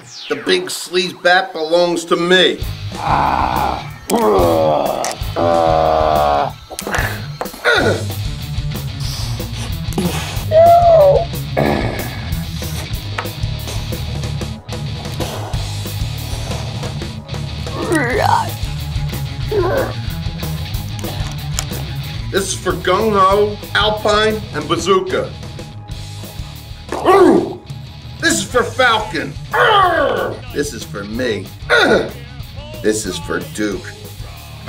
The big sleaze bat belongs to me. This is for Gung Ho, Alpine, and Bazooka. This is for Falcon. This is for me. This is for Duke.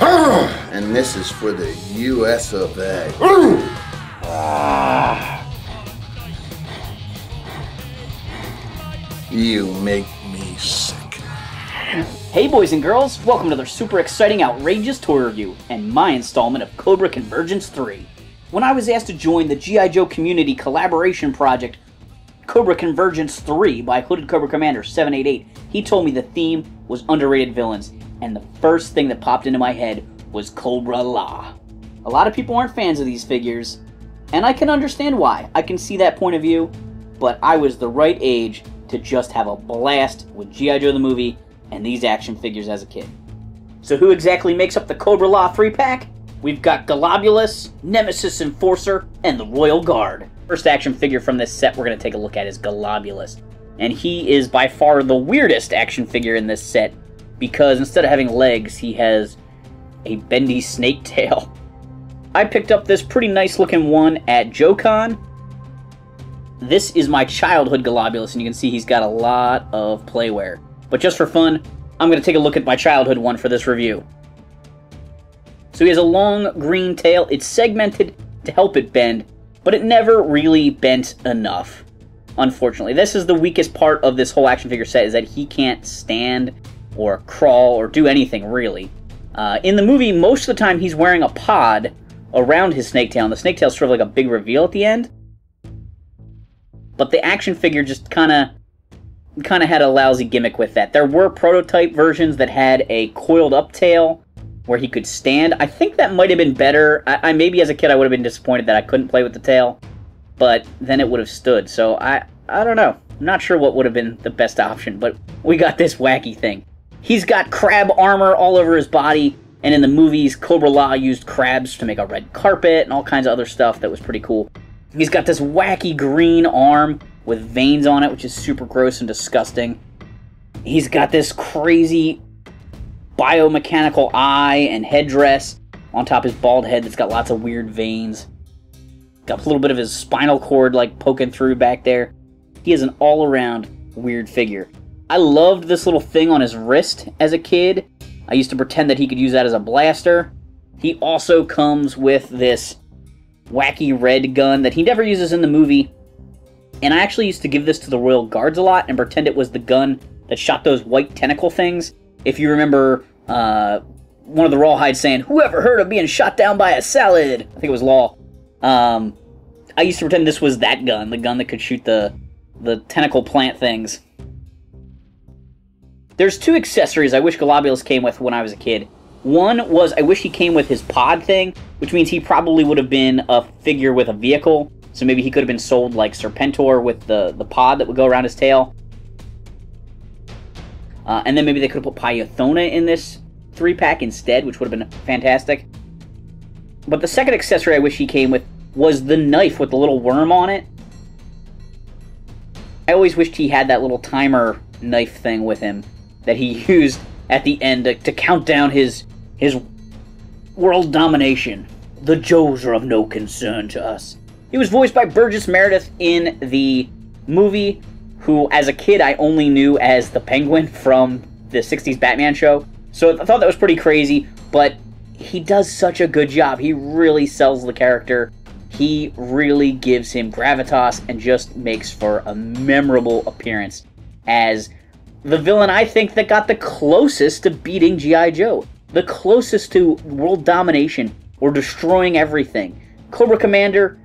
And this is for the US of A. You make me sick. Hey boys and girls, welcome to another super exciting, outrageous toy review, and my installment of Cobra Convergence 3. When I was asked to join the G.I. Joe community collaboration project, Cobra Convergence 3 by Hooded Cobra Commander 788, he told me the theme was underrated villains, and the first thing that popped into my head was Cobra-La. A lot of people aren't fans of these figures, and I can understand why. I can see that point of view, but I was the right age to just have a blast with G.I. Joe the movie and these action figures as a kid. So who exactly makes up the Cobra-La 3-pack? We've got Golobulus, Nemesis Enforcer, and the Royal Guard. First action figure from this set we're going to take a look at is Golobulus. And he is by far the weirdest action figure in this set, because instead of having legs, he has a bendy snake tail. I picked up this pretty nice looking one at JoeCon. This is my childhood Golobulus, and you can see he's got a lot of playware. But just for fun, I'm going to take a look at my childhood one for this review. So he has a long green tail. It's segmented to help it bend, but it never really bent enough, unfortunately. This is the weakest part of this whole action figure set, is that he can't stand or crawl or do anything, really. In the movie, most of the time he's wearing a pod around his snake tail, and the snake tail is sort of like a big reveal at the end. But the action figure just kind of had a lousy gimmick with that. There were prototype versions that had a coiled up tail where he could stand. I think that might have been better. I maybe as a kid I would have been disappointed that I couldn't play with the tail, but then it would have stood. So I don't know. I'm not sure what would have been the best option, but we got this wacky thing. He's got crab armor all over his body, and in the movies, Cobra-La used crabs to make a red carpet and all kinds of other stuff that was pretty cool. He's got this wacky green arm with veins on it, which is super gross and disgusting. He's got this crazy biomechanical eye and headdress on top of his bald head that's got lots of weird veins. Got a little bit of his spinal cord like poking through back there. He is an all-around weird figure. I loved this little thing on his wrist as a kid. I used to pretend that he could use that as a blaster. He also comes with this wacky red gun that he never uses in the movie. And I actually used to give this to the Royal Guards a lot and pretend it was the gun that shot those white tentacle things. If you remember one of the Rawhides saying, "Whoever heard of being shot down by a salad?" I think it was Law. I used to pretend this was that gun, the gun that could shoot the tentacle plant things. There's two accessories I wish Golobulus came with when I was a kid. One was I wish he came with his pod thing, which means he probably would have been a figure with a vehicle. So maybe he could have been sold like Serpentor with the pod that would go around his tail. And then maybe they could have put Pyothona in this 3-pack instead, which would have been fantastic. But the second accessory I wish he came with was the knife with the little worm on it. I always wished he had that little timer knife thing with him that he used at the end to count down his world domination. The Joes are of no concern to us. He was voiced by Burgess Meredith in the movie, who as a kid I only knew as the Penguin from the 60s Batman show. So I thought that was pretty crazy, but he does such a good job. He really sells the character. He really gives him gravitas and just makes for a memorable appearance as the villain I think that got the closest to beating G.I. Joe. The closest to world domination or destroying everything. Cobra Commander,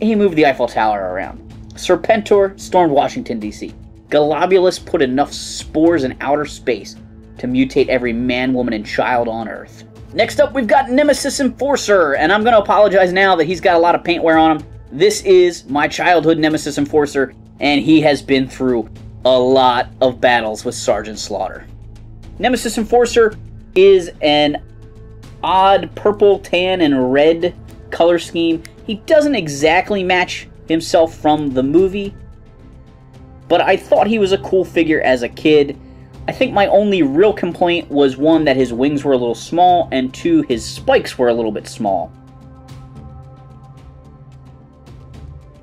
he moved the Eiffel Tower around. Serpentor stormed Washington, D.C. Golobulus put enough spores in outer space to mutate every man, woman, and child on Earth. Next up, we've got Nemesis Enforcer, and I'm going to apologize now that he's got a lot of paint wear on him. This is my childhood Nemesis Enforcer, and he has been through a lot of battles with Sergeant Slaughter. Nemesis Enforcer is an odd purple, tan, and red color scheme. He doesn't exactly match himself from the movie, but I thought he was a cool figure as a kid. I think my only real complaint was, one, that his wings were a little small, and two, his spikes were a little bit small.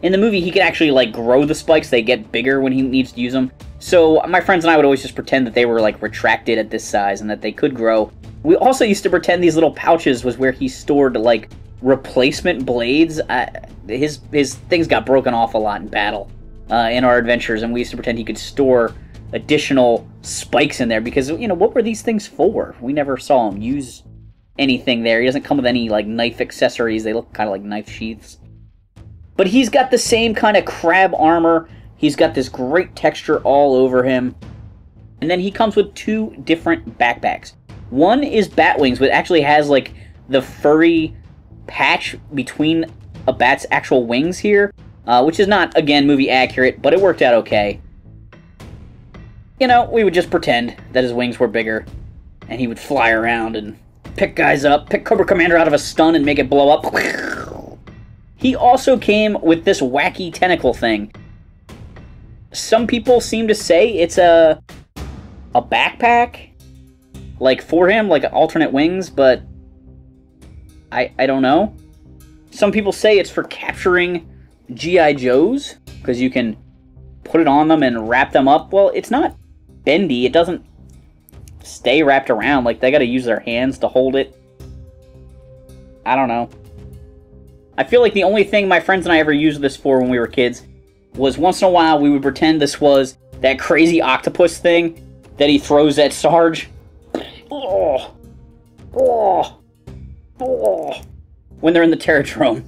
In the movie, he can actually, like, grow the spikes. They get bigger when he needs to use them. So my friends and I would always just pretend that they were, like, retracted at this size and that they could grow. We also used to pretend these little pouches was where he stored, like, replacement blades. His things got broken off a lot in battle in our adventures, and we used to pretend he could store additional spikes in there because, you know, what were these things for? We never saw him use anything there. He doesn't come with any, like, knife accessories. They look kind of like knife sheaths. But he's got the same kind of crab armor. He's got this great texture all over him. And then he comes with two different backpacks. One is Batwings, which actually has, like, the furry patch between a bat's actual wings here, which is not, again, movie accurate, but it worked out okay. You know, we would just pretend that his wings were bigger, and he would fly around and pick guys up, pick Cobra Commander out of a stun and make it blow up. He also came with this wacky tentacle thing. Some people seem to say it's a backpack, like, for him, like alternate wings, but I don't know. Some people say it's for capturing G.I. Joes, because you can put it on them and wrap them up. Well, it's not bendy. It doesn't stay wrapped around. Like, they gotta use their hands to hold it. I don't know. I feel like the only thing my friends and I ever used this for when we were kids was once in a while we would pretend this was that crazy octopus thing that he throws at Sarge. Oh. Oh. Oh. When they're in the Terratron.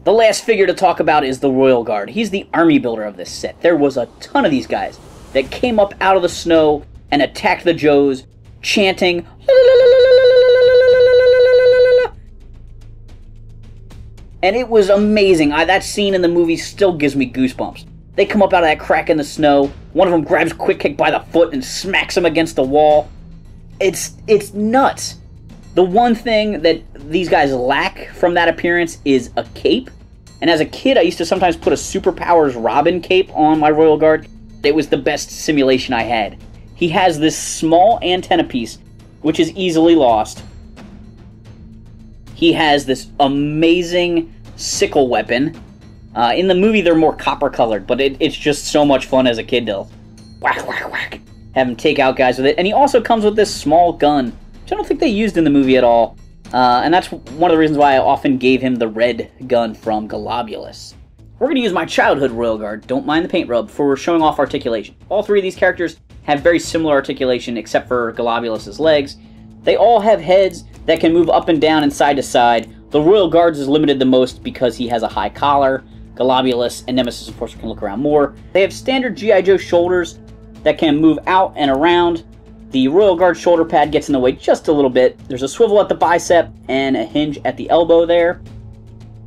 The last figure to talk about is the Royal Guard. He's the army builder of this set. There was a ton of these guys that came up out of the snow and attacked the Joes, chanting, and it was amazing. That scene in the movie still gives me goosebumps. They come up out of that crack in the snow. One of them grabs Quick Kick by the foot and smacks him against the wall. It's nuts. The one thing that these guys lack from that appearance is a cape. And as a kid, I used to sometimes put a Superpowers Robin cape on my Royal Guard. It was the best simulation I had. He has this small antenna piece, which is easily lost. He has this amazing sickle weapon. In the movie, they're more copper-colored, but it's just so much fun as a kid to whack, whack, whack. Have him take out guys with it. And he also comes with this small gun, which I don't think they used in the movie at all. And that's one of the reasons why I often gave him the red gun from Golobulus. We're going to use my childhood Royal Guard, don't mind the paint rub, for showing off articulation. All three of these characters have very similar articulation except for Golobulus's legs. They all have heads that can move up and down and side to side. The Royal Guards is limited the most because he has a high collar. Golobulus and Nemesis Enforcer can look around more. They have standard G.I. Joe shoulders that can move out and around. The Royal Guard shoulder pad gets in the way just a little bit. There's a swivel at the bicep and a hinge at the elbow there.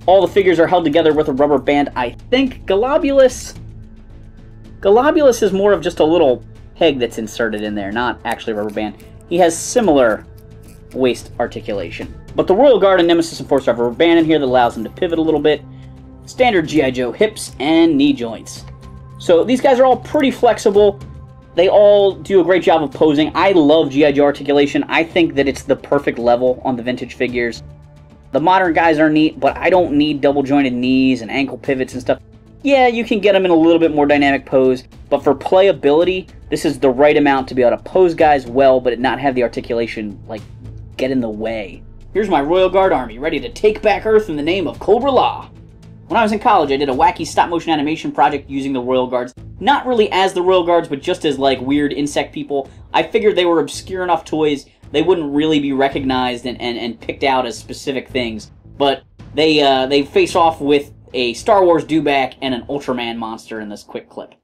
All the figures are held together with a rubber band. I think Golobulus is more of just a little peg that's inserted in there, not actually a rubber band. He has similar waist articulation. But the Royal Guard and Nemesis Enforcer have a rubber band in here that allows them to pivot a little bit. Standard G.I. Joe hips and knee joints. So these guys are all pretty flexible. They all do a great job of posing. I love G.I. Joe articulation. I think that it's the perfect level on the vintage figures. The modern guys are neat, but I don't need double jointed knees and ankle pivots and stuff. Yeah, you can get them in a little bit more dynamic pose, but for playability, this is the right amount to be able to pose guys well, but not have the articulation, like, get in the way. Here's my Royal Guard army, ready to take back Earth in the name of Cobra-La. When I was in college, I did a wacky stop-motion animation project using the Royal Guards. Not really as the Royal Guards, but just as, like, weird insect people. I figured they were obscure enough toys, they wouldn't really be recognized and picked out as specific things. But they face off with a Star Wars dewback and an Ultraman monster in this quick clip.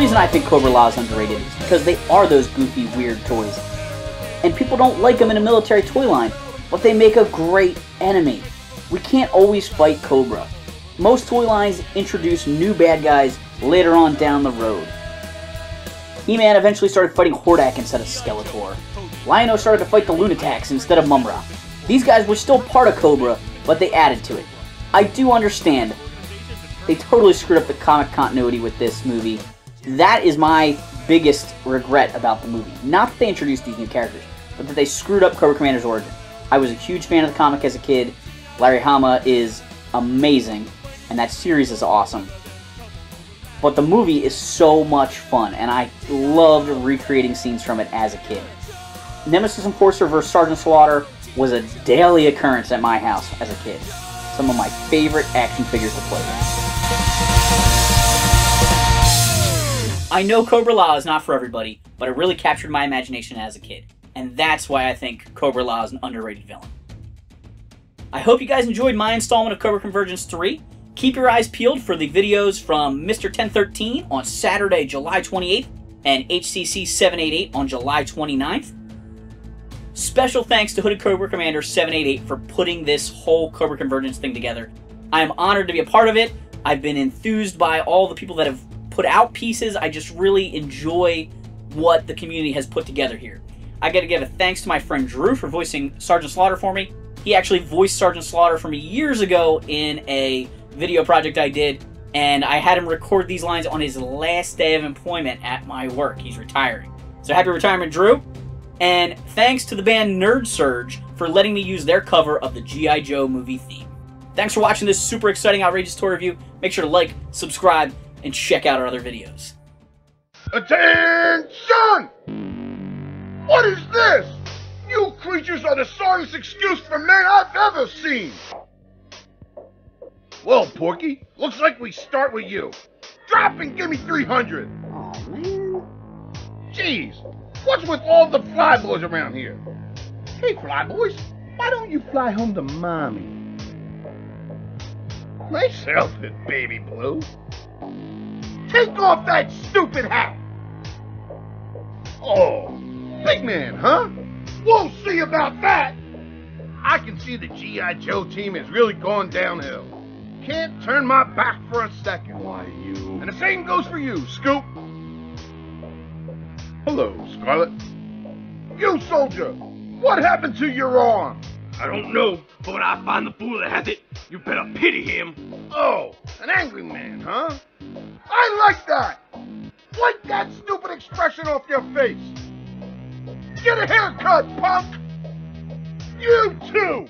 reason I think Cobra-La is underrated is because they are those goofy, weird toys. And people don't like them in a military toy line, but they make a great enemy. We can't always fight Cobra. Most toy lines introduce new bad guys later on down the road. He-Man eventually started fighting Hordak instead of Skeletor. Lion-O started to fight the Lunatics instead of Mumra. These guys were still part of Cobra, but they added to it. I do understand. They totally screwed up the comic continuity with this movie. That is my biggest regret about the movie. Not that they introduced these new characters, but that they screwed up Cobra Commander's origin. I was a huge fan of the comic as a kid. Larry Hama is amazing, and that series is awesome. But the movie is so much fun, and I loved recreating scenes from it as a kid. Nemesis Enforcer vs. Sergeant Slaughter was a daily occurrence at my house as a kid. Some of my favorite action figures to play with. I know Cobra-La is not for everybody, but it really captured my imagination as a kid. And that's why I think Cobra-La is an underrated villain. I hope you guys enjoyed my installment of Cobra Convergence 3. Keep your eyes peeled for the videos from Mr. 1013 on Saturday, July 28th, and HCC 788 on July 29th. Special thanks to Hooded Cobra Commander 788 for putting this whole Cobra Convergence thing together. I am honored to be a part of it. I've been enthused by all the people that have put out pieces. I just really enjoy what the community has put together here. I got to give a thanks to my friend Drew for voicing Sergeant Slaughter for me. He actually voiced Sergeant Slaughter for me years ago in a video project I did, and I had him record these lines on his last day of employment at my work. He's retiring. So happy retirement, Drew. And thanks to the band Nerd Surge for letting me use their cover of the G.I. Joe movie theme. Thanks for watching this super exciting, outrageous toy review. Make sure to like, subscribe, and check out our other videos. Attention! What is this? You creatures are the sorriest excuse for men I've ever seen. Well, Porky, looks like we start with you. Drop and give me 300. Oh man. Jeez, what's with all the flyboys around here? Hey, flyboys, why don't you fly home to mommy? Nice outfit, baby blue. Take off that stupid hat. Oh, big man, huh? We'll see about that. I can see the G.I. Joe team has really gone downhill. Can't turn my back for a second. Why, you? And the same goes for you, Scoop. Hello, Scarlet. You, soldier, what happened to your arm? I don't know, but when I find the fool that has it, you better pity him. Oh, an angry man, huh? I like that. Wipe that stupid expression off your face. Get a haircut, punk. You too.